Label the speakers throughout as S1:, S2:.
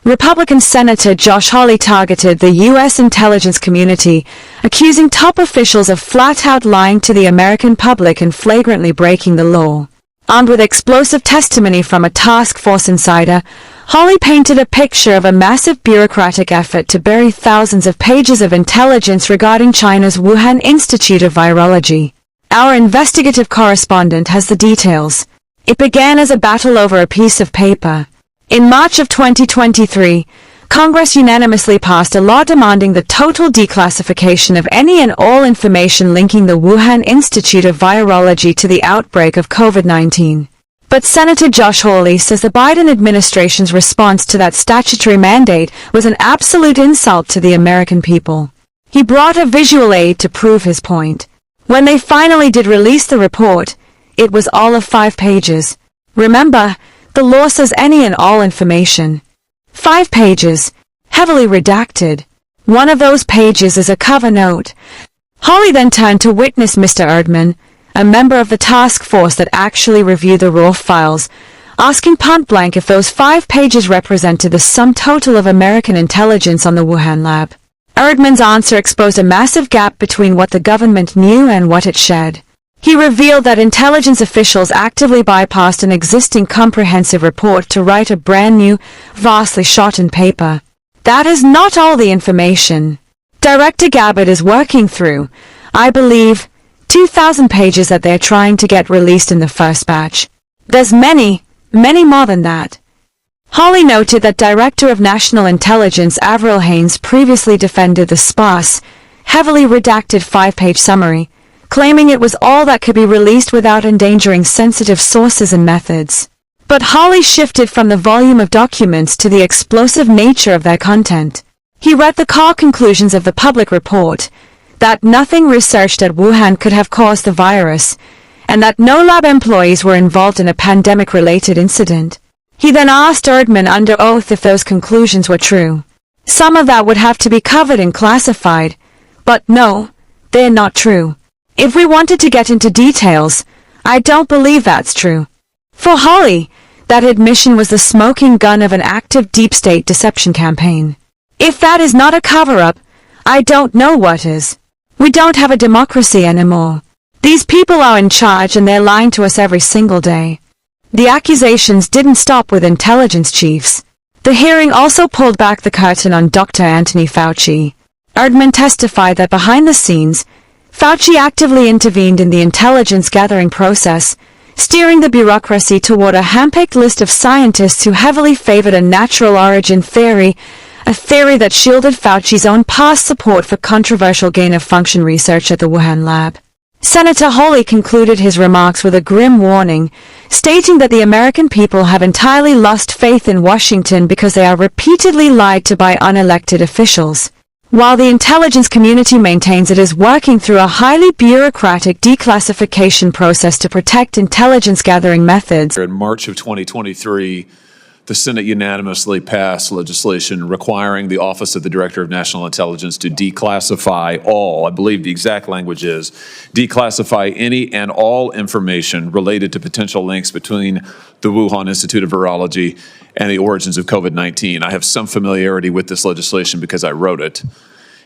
S1: Republican Senator Josh Hawley targeted the U.S. intelligence community, accusing top officials of flat-out lying to the American public and flagrantly breaking the law. Armed with explosive testimony from a task force insider, Hawley painted a picture of a massive bureaucratic effort to bury thousands of pages of intelligence regarding China's Wuhan Institute of Virology. Our investigative correspondent has the details. It began as a battle over a piece of paper. In March of 2023, Congress unanimously passed a law demanding the total declassification of any and all information linking the Wuhan Institute of Virology to the outbreak of COVID-19. But Senator Josh Hawley says the Biden administration's response to that statutory mandate was an absolute insult to the American people. He brought a visual aid to prove his point. When they finally did release the report, it was all of 5 pages. Remember, the law says any and all information. 5 pages, heavily redacted. One of those pages is a cover note. Hawley then turned to witness Mr. Erdman, a member of the task force that actually reviewed the raw files, asking point-blank if those 5 pages represented the sum total of American intelligence on the Wuhan lab. Erdman's answer exposed a massive gap between what the government knew and what it shared. He revealed that intelligence officials actively bypassed an existing comprehensive report to write a brand new, vastly shortened paper. That is not all the information. Director Gabbard is working through, I believe, 2,000 pages that they're trying to get released in the first batch. There's many more than that. Hawley noted that Director of National Intelligence Avril Haines previously defended the sparse, heavily redacted 5-page summary, claiming it was all that could be released without endangering sensitive sources and methods. But Hawley shifted from the volume of documents to the explosive nature of their content. He read the core conclusions of the public report, that nothing researched at Wuhan could have caused the virus, and that no lab employees were involved in a pandemic-related incident. He then asked Erdman under oath if those conclusions were true. Some of that would have to be covered in classified, but no, they're not true. If we wanted to get into details, I don't believe that's true. For Hawley, that admission was the smoking gun of an active deep state deception campaign. If that is not a cover-up, I don't know what is. We don't have a democracy anymore. These people are in charge and they're lying to us every single day. The accusations didn't stop with intelligence chiefs. The hearing also pulled back the curtain on Dr. Anthony Fauci. Erdman testified that behind the scenes, Fauci actively intervened in the intelligence gathering process, steering the bureaucracy toward a hand-picked list of scientists who heavily favored a natural origin theory, a theory that shielded Fauci's own past support for controversial gain-of-function research at the Wuhan lab. Senator Hawley concluded his remarks with a grim warning, stating that the American people have entirely lost faith in Washington because they are repeatedly lied to by unelected officials. While the intelligence community maintains it is working through a highly bureaucratic declassification process to protect intelligence gathering methods.
S2: In March of 2023, the Senate unanimously passed legislation requiring the Office of the Director of National Intelligence to declassify all, I believe the exact language is, declassify any and all information related to potential links between the Wuhan Institute of Virology and the origins of COVID-19. I have some familiarity with this legislation because I wrote it.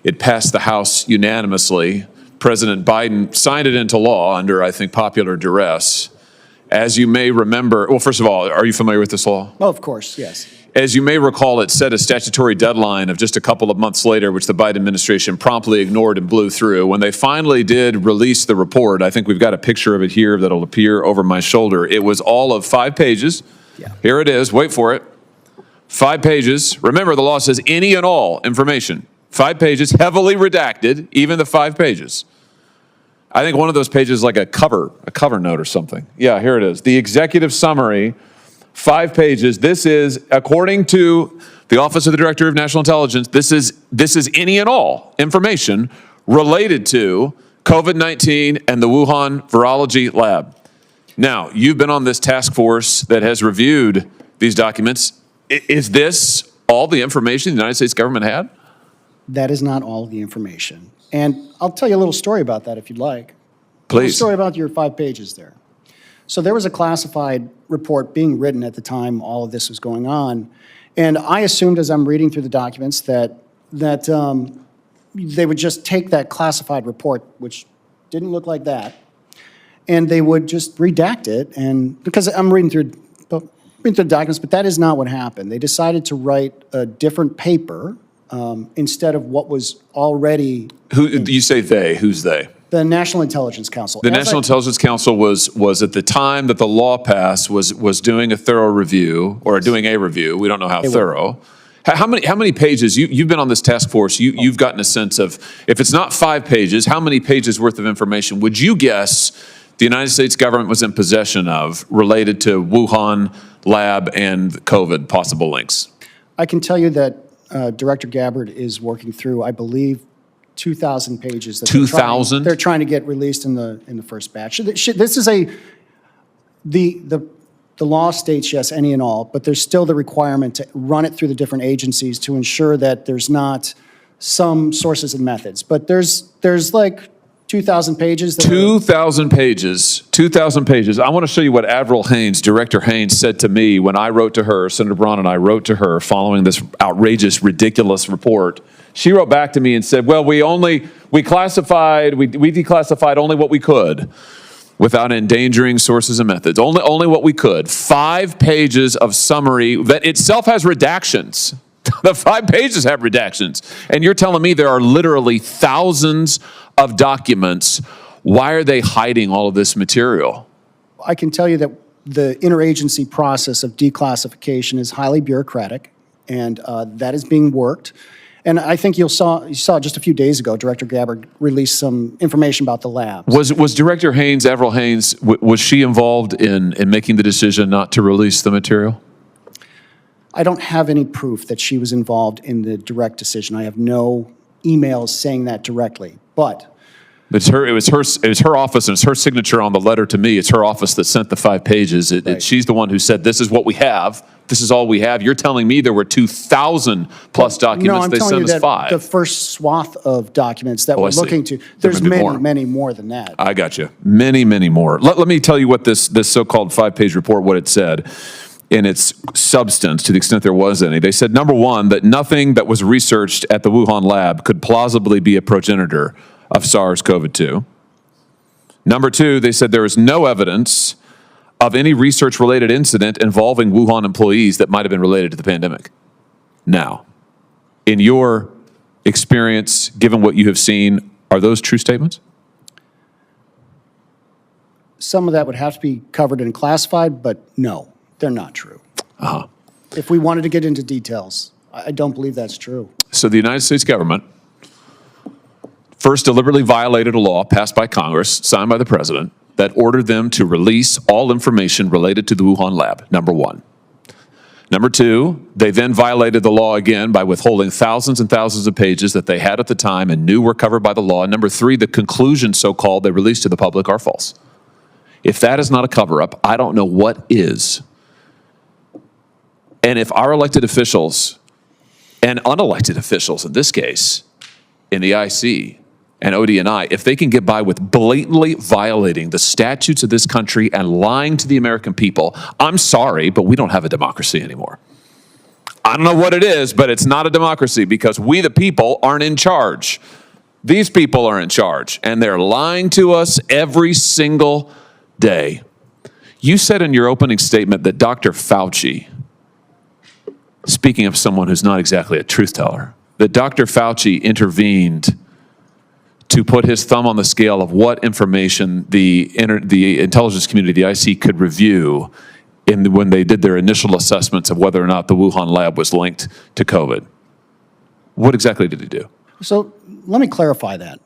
S2: It passed the House unanimously. President Biden signed it into law under, I think, popular duress. As you may remember, well, first of all, are you familiar with this law?
S3: Oh, of course, yes.
S2: As you may recall, it set a statutory deadline of just a couple of months later, which the Biden administration promptly ignored and blew through. When they finally did release the report, I think we've got a picture of it here that'll appear over my shoulder. It was all of 5 pages. Yeah. Here it is. Wait for it. 5 pages. Remember, the law says any and all information. 5 pages, heavily redacted, even the 5 pages. I think one of those pages is like a cover note or something. Yeah, here it is. The executive summary, 5 pages. This is, according to the Office of the Director of National Intelligence, this is any and all information related to COVID-19 and the Wuhan Virology Lab. Now, you've been on this task force that has reviewed these documents. Is this all the information the United States government had?
S3: That is not all the information. And I'll tell you a little story about that if you'd like.
S2: Please.
S3: A little story about your 5 pages there. So there was a classified report being written at the time all of this was going on, And I assumed as I'm reading through the documents that they would just take that classified report, which didn't look like that, and they would just redact it. And because I'm reading through the documents, but that is not what happened. They decided to write a different paper instead of what was already.
S2: You say they? Who's they?
S3: The National Intelligence Council.
S2: The National Intelligence Council was at the time that the law passed was doing a thorough review or doing a review. We don't know how thorough. How many pages? You've been on this task force. You've gotten a sense of, if it's not 5 pages, how many pages worth of information would you guess the United States government was in possession of related to Wuhan lab and COVID possible links?
S3: I can tell you that Director Gabbard is working through, I believe, 2,000 pages.
S2: 2,000?
S3: They're trying to get released in the first batch. This is the law states yes, any and all, but there's still the requirement to run it through the different agencies to ensure that there's not some sources and methods. But there's like 2,000 pages.
S2: 2,000 pages. 2,000 pages. I want to show you what Admiral Haynes, Director Haynes, said to me when I wrote to her, Senator Braun and I wrote to her following this outrageous, ridiculous report. She wrote back to me and said, well, we declassified only what we could without endangering sources and methods. Only what we could. 5 pages of summary that itself has redactions. The 5 pages have redactions. And you're telling me there are literally thousands of documents. Why are they hiding all of this material?
S3: I can tell you that the interagency process of declassification is highly bureaucratic, and that is being worked. And I think you saw just a few days ago, Director Gabbard released some information about the lab.
S2: Was Director Haynes, Admiral Haynes, was she involved in making the decision not to release the material?
S3: I don't have any proof that she was involved in the direct decision. I have no emails saying that directly, but.
S2: It was her office, and it's her signature on the letter to me. It's her office that sent the 5 pages. She's the one who said, this is what we have. This is all we have. You're telling me there were 2,000 plus documents.
S3: No, I'm
S2: they
S3: telling you
S2: sent us
S3: that
S2: 5.
S3: the first swath of documents that we're looking to, there's many more than that.
S2: I got you. Many more. Let me tell you what this so-called 5-page report, what it said in its substance, to the extent there was any. They said, number one, that nothing that was researched at the Wuhan lab could plausibly be a progenitor of SARS-CoV-2. Number two, they said there is no evidence of any research-related incident involving Wuhan employees that might have been related to the pandemic. Now, in your experience, given what you have seen, are those true statements?
S3: Some of that would have to be covered and classified, but no, they're not true. If we wanted to get into details, I don't believe that's true.
S2: So the United States government first deliberately violated a law passed by Congress, signed by the president, that ordered them to release all information related to the Wuhan lab, number one. Number two, they then violated the law again by withholding thousands and thousands of pages that they had at the time and knew were covered by the law. And number three, the conclusions, so-called, they released to the public are false. If that is not a cover-up, I don't know what is. And if our elected officials and unelected officials in this case, in the IC and ODNI, if they can get by with blatantly violating the statutes of this country and lying to the American people, I'm sorry, but we don't have a democracy anymore. I don't know what it is, but it's not a democracy because we, the people, aren't in charge. These people are in charge, and they're lying to us every single day. You said in your opening statement that Dr. Fauci, speaking of someone who's not exactly a truth teller, that Dr. Fauci intervened to put his thumb on the scale of what information the intelligence community, the IC, could review when they did their initial assessments of whether or not the Wuhan lab was linked to COVID. What exactly did he do?
S3: So let me clarify that.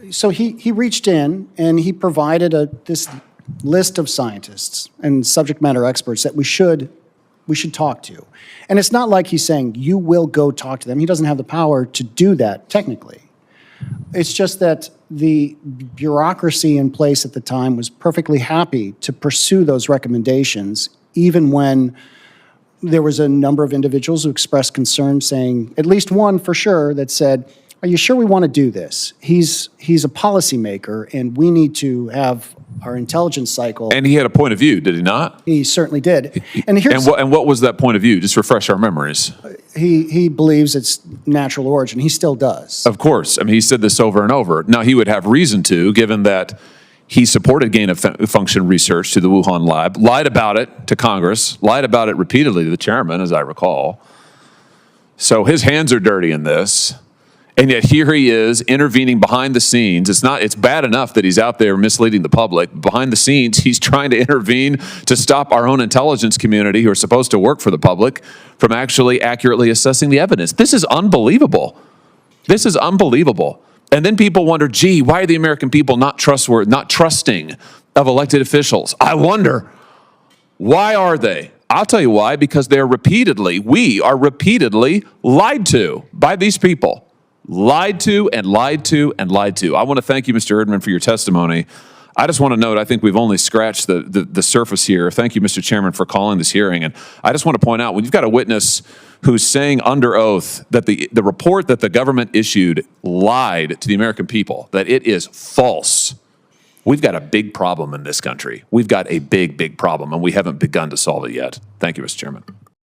S3: So he reached in and he provided this list of scientists and subject matter experts that we should talk to. And it's not like he's saying, you will go talk to them. He doesn't have the power to do that technically. It's just that the bureaucracy in place at the time was perfectly happy to pursue those recommendations, even when there was a number of individuals who expressed concern, saying, at least one for sure, that said, are you sure we want to do this? He's a policymaker, and we need to have our intelligence cycle.
S2: And he had a point of view, did he not?
S3: He certainly did. And
S2: what was that point of view? Just refresh our memories.
S3: He believes it's natural origin. He still does.
S2: Of course. I mean, he said this over and over. Now, he would have reason to, given that he supported gain-of-function research to the Wuhan lab, lied about it to Congress, lied about it repeatedly to the chairman, as I recall. So his hands are dirty in this. And yet here he is intervening behind the scenes. It's bad enough that he's out there misleading the public. Behind the scenes, he's trying to intervene to stop our own intelligence community, who are supposed to work for the public, from actually accurately assessing the evidence. This is unbelievable. This is unbelievable. And then people wonder, gee, why are the American people not trusting of elected officials? I wonder, why are they? I'll tell you why, because we are repeatedly lied to by these people. Lied to and lied to and lied to. I want to thank you, Mr. Erdman, for your testimony. I just want to note, I think we've only scratched the surface here. Thank you, Mr. Chairman, for calling this hearing. And I just want to point out, when you've got a witness who's saying under oath that the report that the government issued lied to the American people, that it is false, we've got a big problem in this country. We've got a big, big problem, and we haven't begun to solve it yet. Thank you, Mr. Chairman.